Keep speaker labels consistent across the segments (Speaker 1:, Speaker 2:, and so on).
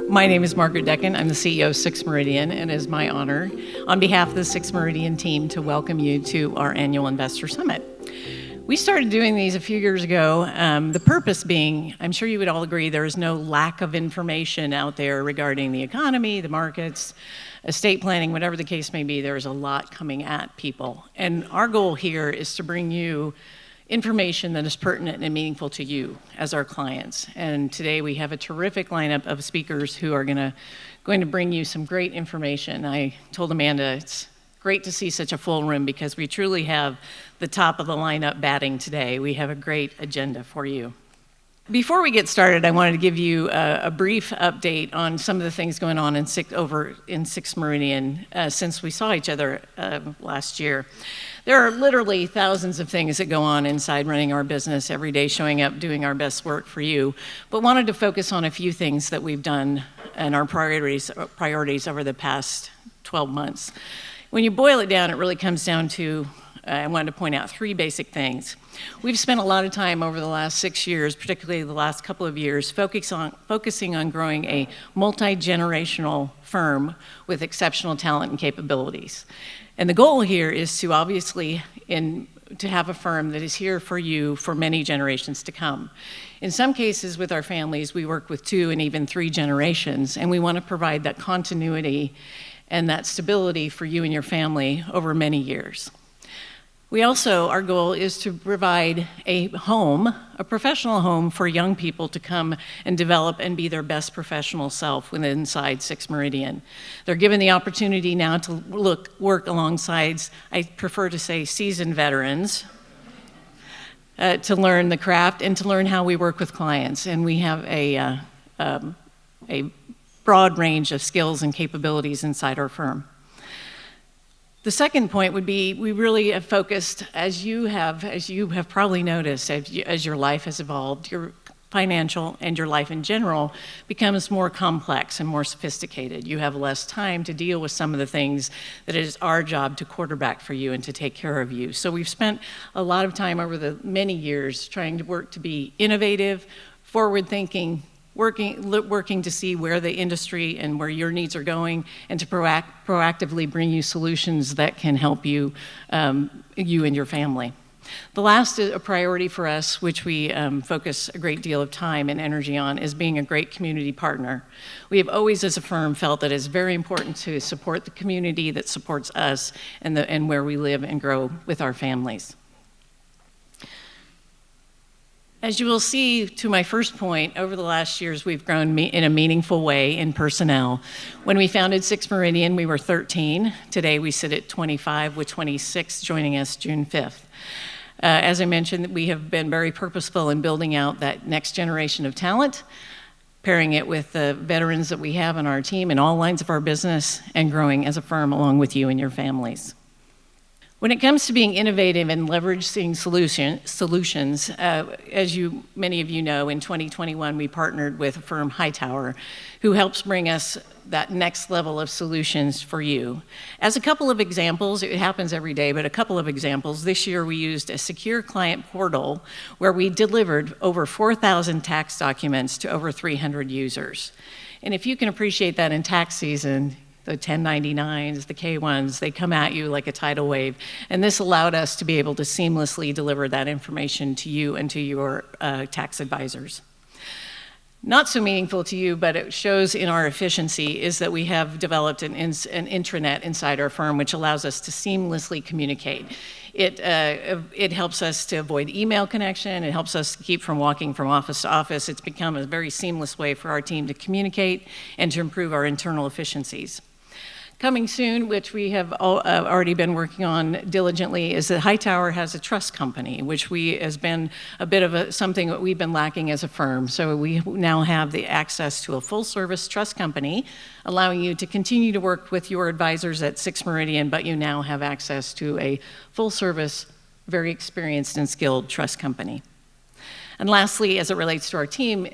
Speaker 1: My name is Margaret Dechant. I'm the CEO of Six Meridian, and it is my honor, on behalf of the Six Meridian team, to welcome you to our annual Investor Summit. We started doing these a few years ago, the purpose being, I'm sure you would all agree, there is no lack of information out there regarding the economy, the markets, estate planning, whatever the case may be. There is a lot coming at people. And our goal here is to bring you information that is pertinent and meaningful to you as our clients. And today we have a terrific lineup of speakers who are going to bring you some great information. I told Amanda it's great to see such a full room because we truly have the top of the lineup batting today. We have a great agenda for you. Before we get started, I wanted to give you a brief update on some of the things going on in Six Meridian since we saw each other last year. There are literally thousands of things that go on inside running our business every day, showing up, doing our best work for you, but wanted to focus on a few things that we've done and our priorities over the past 12 months. When you boil it down, it really comes down to, I wanted to point out three basic things. We've spent a lot of time over the last 6 years, particularly the last couple of years, focusing on growing a multi-generational firm with exceptional talent and capabilities. And the goal here is to obviously to have a firm that is here for you for many generations to come. In some cases with our families, we work with 2 and even 3 generations, and we want to provide that continuity and that stability for you and your family over many years. Our goal is to provide a professional home for young people to come and develop and be their best professional self inside Six Meridian. They're given the opportunity now to work alongside, I prefer to say, seasoned veterans, to learn the craft and to learn how we work with clients. And we have a broad range of skills and capabilities inside our firm. The second point would be we really have focused, as you have probably noticed, as your life has evolved, your financial and your life in general becomes more complex and more sophisticated. You have less time to deal with some of the things that it is our job to quarterback for you and to take care of you. So we've spent a lot of time over the many years trying to work to be innovative, forward-thinking, working to see where the industry and where your needs are going, and to proactively bring you solutions that can help you, you and your family. The last priority for us, which we focus a great deal of time and energy on, is being a great community partner. We have always, as a firm, felt that it's very important to support the community that supports us and where we live and grow with our families. As you will see, to my first point, over the last years, we've grown in a meaningful way in personnel. When we founded Six Meridian, we were 13. Today, we sit at 25, with 26 joining us June 5th. As I mentioned, we have been very purposeful in building out that next generation of talent, pairing it with the veterans that we have on our team in all lines of our business, and growing as a firm along with you and your families. When it comes to being innovative and leveraging solutions, as many of you know, in 2021 we partnered with a firm, Hightower, who helps bring us that next level of solutions for you. As a couple of examples, it happens every day, but a couple of examples, this year we used a secure client portal where we delivered over 4,000 tax documents to over 300 users. And if you can appreciate that in tax season, the 1099s, the K1s, they come at you like a tidal wave. And this allowed us to be able to seamlessly deliver that information to you and to your tax advisors. Not so meaningful to you, but it shows in our efficiency, is that we have developed an intranet inside our firm, which allows us to seamlessly communicate. It helps us to avoid email connection. It helps us keep from walking from office to office. It's become a very seamless way for our team to communicate and to improve our internal efficiencies. Coming soon, which we have already been working on diligently, is that Hightower has a trust company, which has been a bit of something that we've been lacking as a firm. So we now have the access to a full-service trust company, allowing you to continue to work with your advisors at Six Meridian, but you now have access to a full-service, very experienced and skilled trust company. And lastly, as it relates to our team,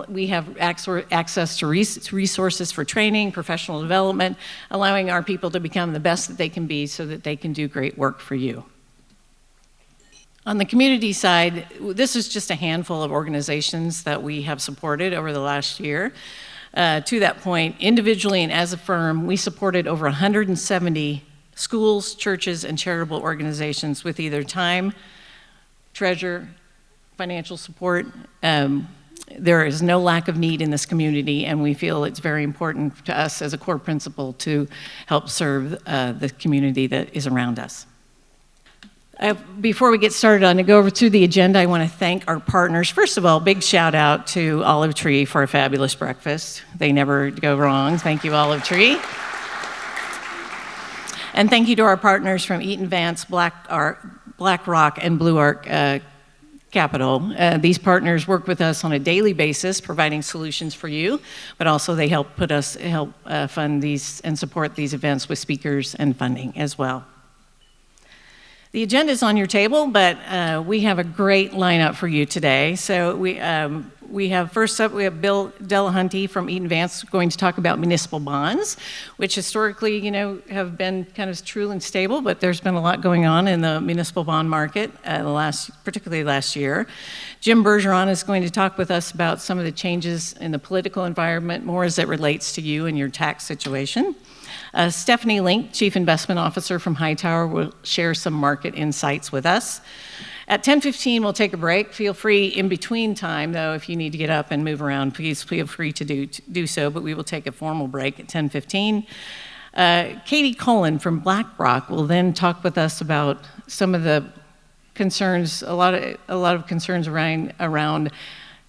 Speaker 1: we have access to resources for training, professional development, allowing our people to become the best that they can be so that they can do great work for you. On the community side, this is just a handful of organizations that we have supported over the last year. To that point, individually and as a firm, we supported over 170 schools, churches, and charitable organizations with either time, treasure, financial support. There is no lack of need in this community, and we feel it's very important to us as a core principle to help serve the community that is around us. Before we get started on to go over through the agenda, I want to thank our partners. First of all, big shout out to Olive Tree for a fabulous breakfast. They never go wrong. Thank you, Olive Tree. And thank you to our partners from Eaton Vance, BlackRock, and Blue Arc Capital. These partners work with us on a daily basis, providing solutions for you, but also they help fund these and support these events with speakers and funding as well. The agenda is on your table, but we have a great lineup for you today. So we have first up, we have Bill Delahunty from Eaton Vance going to talk about municipal bonds, which historically, have been kind of true and stable, but there's been a lot going on in the municipal bond market, particularly last year. Jim Bergeron is going to talk with us about some of the changes in the political environment, more as it relates to you and your tax situation. Stephanie Link, Chief Investment Officer from Hightower, will share some market insights with us. At 10:15, we'll take a break. Feel free in between time, though, if you need to get up and move around, please feel free to do so, but we will take a formal break at 10:15. Katie Cullen from BlackRock will then talk with us about some of the concerns, a lot of concerns around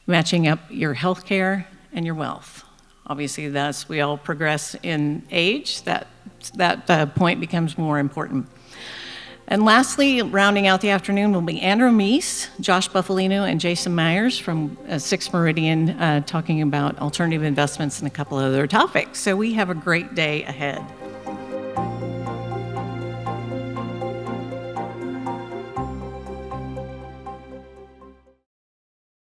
Speaker 1: matching up your health care and your wealth. Obviously, as we all progress in age, that point becomes more important. And lastly, rounding out the afternoon will be Andrew Meese, Josh Buffalino, and Jason Myers from 6 Meridian talking about alternative investments and a couple of other topics. So we have a great day ahead.